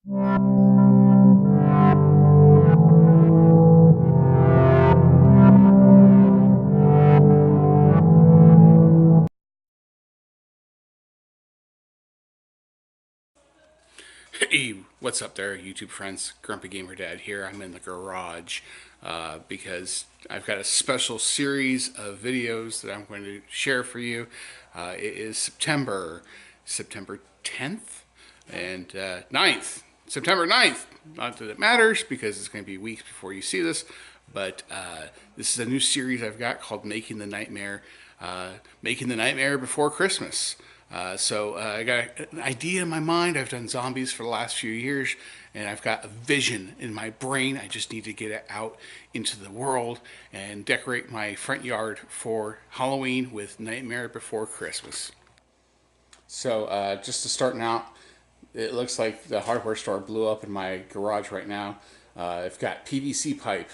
Hey, what's up there, YouTube friends? Grumpy Gamer Dad here. I'm in the garage because I've got a special series of videos that I'm going to share for you. It is September 10th and 9th. September 9th. Not that it matters because it's going to be weeks before you see this, but this is a new series I've got called Making the Nightmare Before Christmas. I got an idea in my mind. I've done zombies for the last few years, and I've got a vision in my brain. I just need to get it out into the world and decorate my front yard for Halloween with Nightmare Before Christmas. So just to start out, it looks like the hardware store blew up in my garage right now. I've got PVC pipe,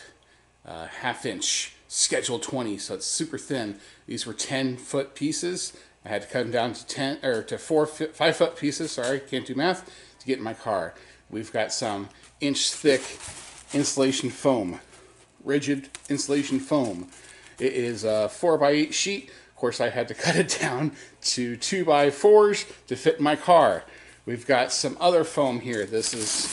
half-inch, schedule 20, so it's super thin. These were 10-foot pieces. I had to cut them down to 5-foot pieces. Sorry, can't do math, to get in my car. We've got some inch-thick insulation foam, rigid insulation foam. It is a 4x8 sheet. Of course, I had to cut it down to 2x4s to fit in my car. We've got some other foam here. This is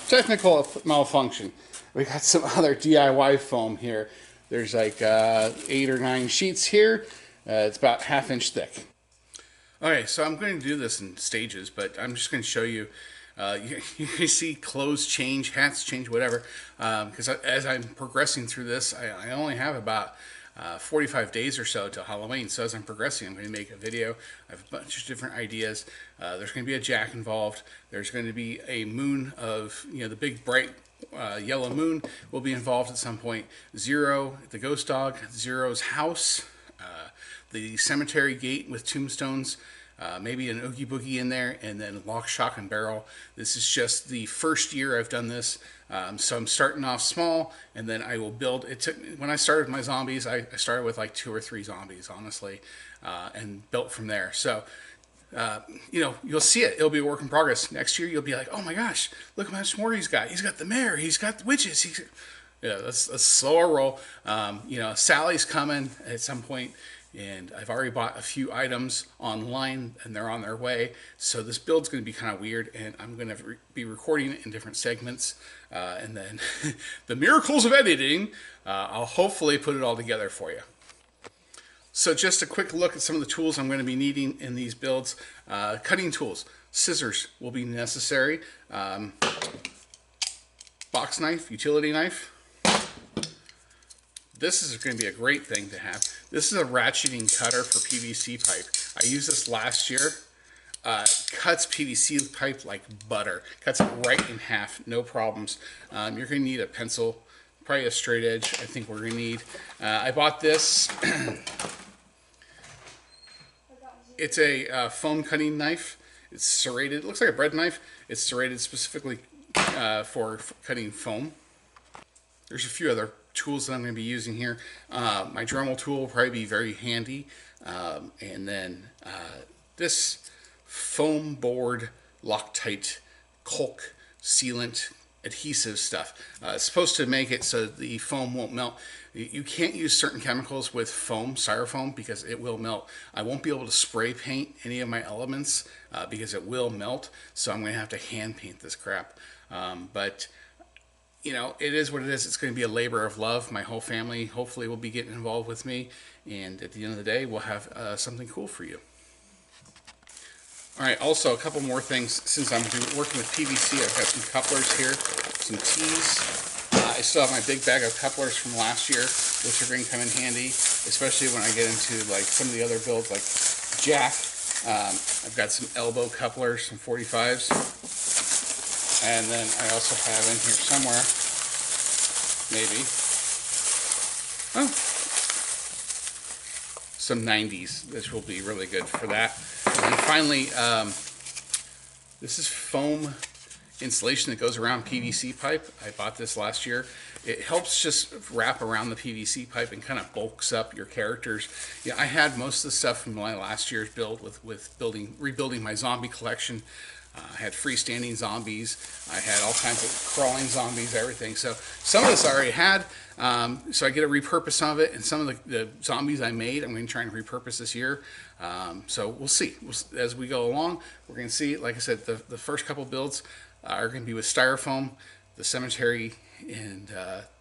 technical malfunction. We got some other DIY foam here. There's like 8 or 9 sheets here. It's about ½ inch thick. Okay, so I'm going to do this in stages, but I'm just going to show you. You see clothes change, hats change, whatever. Because as I'm progressing through this, I only have about 45 days or so till Halloween. So as I'm progressing, I'm going to make a video. I have a bunch of different ideas. There's going to be a jack involved. There's going to be a moon of, the big bright yellow moon will be involved at some point. Zero, the ghost dog, Zero's house, the cemetery gate with tombstones, maybe an Oogie Boogie in there, and then lock, shock, and barrel. This is just the first year I've done this, so I'm starting off small, and then I will build. When I started my zombies, I started with like 2 or 3 zombies, honestly, and built from there. So you'll see it. It'll be a work in progress. Next year, you'll be like, oh my gosh, look how much more he's got. He's got the mayor. He's got the witches. Let's slow our roll. Sally's coming at some point, and I've already bought a few items online, and they're on their way. So this build's going to be kind of weird, and I'm going to be recording it in different segments. And then the miracles of editing, I'll hopefully put it all together for you. So just a quick look at some of the tools I'm going to be needing in these builds. Cutting tools. Scissors will be necessary. Box knife, utility knife. This is going to be a great thing to have. This is a ratcheting cutter for PVC pipe. I used this last year. Cuts PVC pipe like butter. Cuts it right in half, no problems. You're going to need a pencil, probably a straight edge. I think we're going to need. I bought this. It's a foam cutting knife. It's serrated. It looks like a bread knife. It's serrated specifically for cutting foam. There's a few other tools that I'm going to be using here. My Dremel tool will probably be very handy. And then this foam board Loctite caulk sealant adhesive stuff. It's supposed to make it so the foam won't melt. You can't use certain chemicals with foam, styrofoam, because it will melt. I won't be able to spray paint any of my elements because it will melt, so I'm going to have to hand paint this crap. But it is what it is. It's going to be a labor of love. My whole family hopefully will be getting involved with me, and at the end of the day, we'll have something cool for you. All right, also a couple more things. Since I'm working with PVC, I've got some couplers here, some tees. I still have my big bag of couplers from last year, which are going to come in handy, especially when I get into like some of the other builds like Jack. I've got some elbow couplers, some 45s. And then I also have in here somewhere, maybe, some 90s, which will be really good for that. And finally, this is foam insulation that goes around PVC pipe. I bought this last year. It helps just wrap around the PVC pipe and kind of bulks up your characters. I had most of the stuff from my last year's build with rebuilding my zombie collection. I had freestanding zombies. I had all kinds of crawling zombies, everything. So some of this I already had. So I get to repurpose some of it. And some of the zombies I made, I'm going to try and repurpose this year. So we'll see. As we go along, we're going to see. Like I said, the first couple builds are going to be with styrofoam. The cemetery and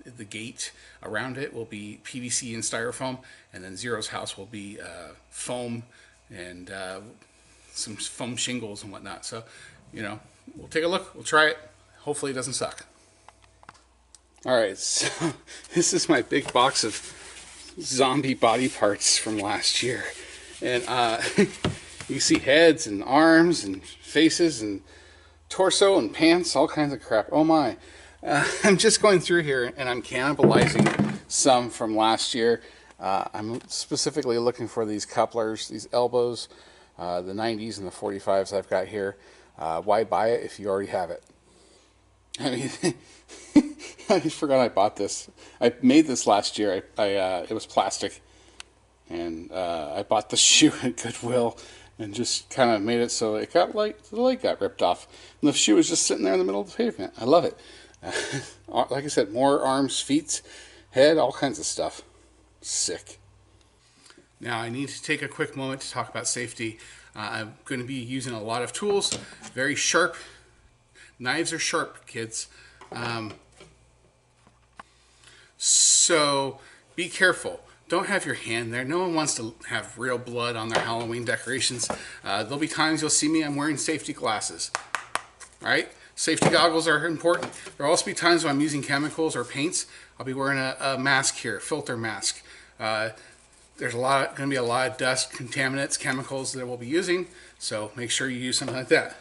the gate around it will be PVC and styrofoam. And then Zero's house will be foam and some foam shingles and whatnot. So, you know, we'll take a look. We'll try it. Hopefully it doesn't suck. All right, so this is my big box of zombie body parts from last year. And you see heads and arms and faces and torso and pants, all kinds of crap. Oh my. I'm just going through here and I'm cannibalizing some from last year. I'm specifically looking for these couplers, these elbows, the 90s and the 45s I've got here. Why buy it if you already have it? I mean, I just forgot I bought this. I made this last year. It was plastic, and I bought the shoe at Goodwill and just kind of made it so it got the leg got ripped off, and the shoe was just sitting there in the middle of the pavement. I love it. Like I said, more arms, feet, head, all kinds of stuff. Sick. Now I need to take a quick moment to talk about safety. I'm going to be using a lot of tools, very sharp. Knives are sharp, kids. So be careful. Don't have your hand there. No one wants to have real blood on their Halloween decorations. There'll be times you'll see me, I'm wearing safety glasses. All right? Safety goggles are important. There'll also be times when I'm using chemicals or paints. I'll be wearing a mask here, a filter mask. There's going to be a lot of dust, contaminants, chemicals that we'll be using, so make sure you use something like that.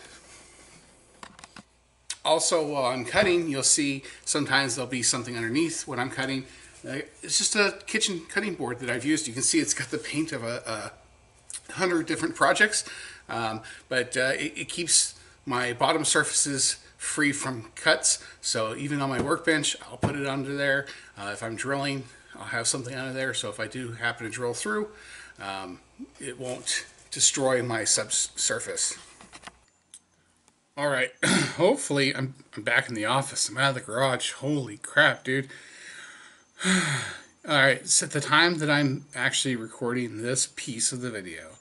Also, while I'm cutting, you'll see sometimes there'll be something underneath what I'm cutting. It's just a kitchen cutting board that I've used. You can see it's got the paint of 100 different projects, but it keeps my bottom surfaces free from cuts. So even on my workbench, I'll put it under there. If I'm drilling, I'll have something under there, so if I do happen to drill through, it won't destroy my subsurface. All right, hopefully I'm back in the office. I'm out of the garage. Holy crap, dude. All right, so at the time that I'm actually recording this piece of the video,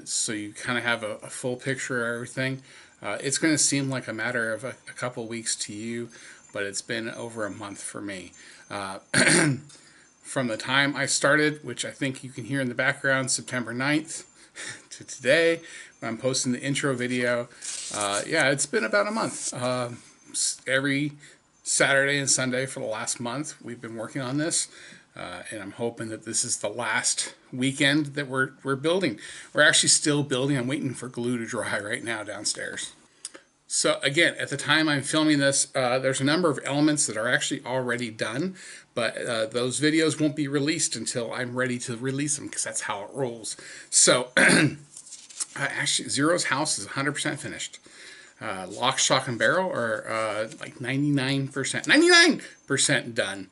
so you kind of have a full picture of everything, it's going to seem like a matter of a couple weeks to you, but it's been over a month for me. From the time I started, which I think you can hear in the background, September 9th to today, when I'm posting the intro video, yeah, it's been about a month. Every Saturday and Sunday for the last month, we've been working on this, and I'm hoping that this is the last weekend that we're building. We're actually still building. I'm waiting for glue to dry right now downstairs. So again, at the time I'm filming this, there's a number of elements that are actually already done, but those videos won't be released until I'm ready to release them, because that's how it rolls. So actually, Zero's house is 100% finished. Lock, stock, and barrel are like 99% done.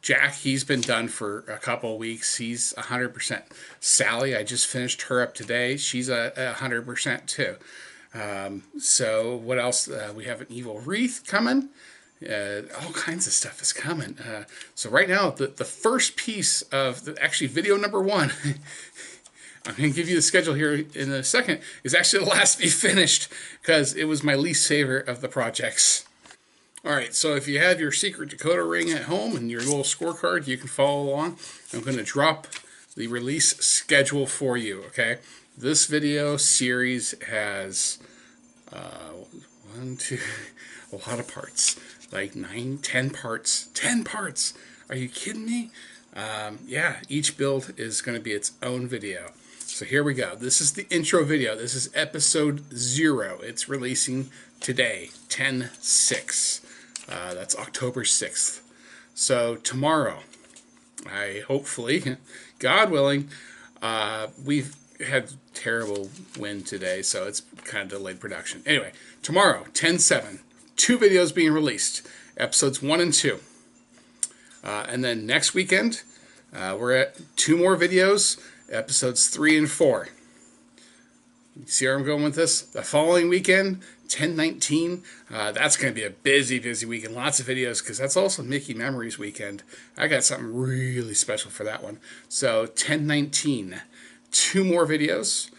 Jack, he's been done for a couple of weeks. He's 100%. Sally, I just finished her up today. She's 100% too. So what else? We have an evil wreath coming. All kinds of stuff is coming. So right now, the first piece of actually video number 1, I'm going to give you the schedule here in a second, is actually the last to be finished, because it was my least favorite of the projects. All right, so if you have your secret decoder ring at home and your little scorecard, you can follow along. I'm going to drop the release schedule for you, okay? This video series has a lot of parts, like 9, 10 parts. 10 parts! Are you kidding me? Yeah, each build is going to be its own video. So here we go. This is the intro video. This is episode 0. It's releasing today, 10/6. That's October 6th. So tomorrow, hopefully, God willing, we've had terrible wind today, so it's kind of delayed production. Anyway, tomorrow, 10/7, 2 videos being released, episodes 1 and 2. And then next weekend, we're at 2 more videos, episodes 3 and 4. See where I'm going with this? The following weekend, 10/19, that's going to be a busy, busy weekend. Lots of videos because that's also Mickey Memories weekend. I got something really special for that one. So 10/19, 2 more videos.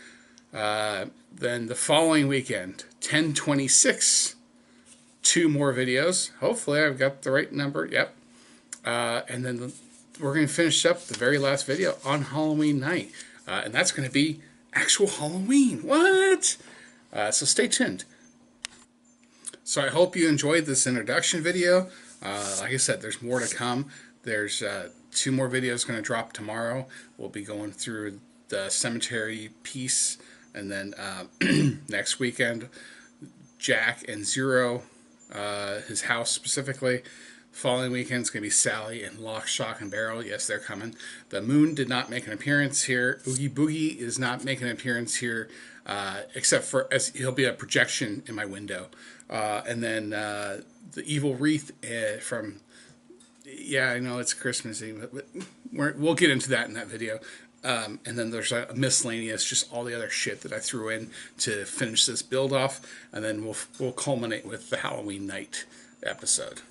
Then the following weekend, 10/26, 2 more videos. Hopefully I've got the right number. Yep. And then we're going to finish up the very last video on Halloween night. And that's going to be actual Halloween. What? So stay tuned. So I hope you enjoyed this introduction video. Like I said, there's more to come. There's 2 more videos going to drop tomorrow. We'll be going through the cemetery piece, and then next weekend, Jack and Zero, his house specifically. Following weekend is going to be Sally and Lock, Shock, and Barrel. Yes, they're coming. The Moon did not make an appearance here. Oogie Boogie is not making an appearance here, except for as he'll be a projection in my window. And then the Evil Wreath from, yeah, I know it's Christmas Eve, but we'll get into that in that video. And then there's a miscellaneous, just all the other shit that I threw in to finish this build off, and then we'll culminate with the Halloween night episode.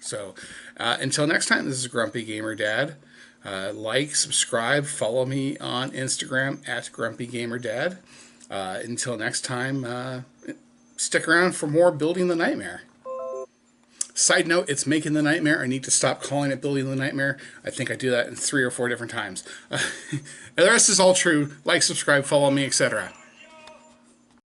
So, until next time, this is Grumpy Gamer Dad. Like, subscribe, follow me on Instagram at Grumpy Gamer Dad. Until next time, stick around for more Building the Nightmare. Side note, it's Making the Nightmare. I need to stop calling it Building the Nightmare. I think I do that in 3 or 4 different times. The rest is all true. Like, subscribe, follow me, etc.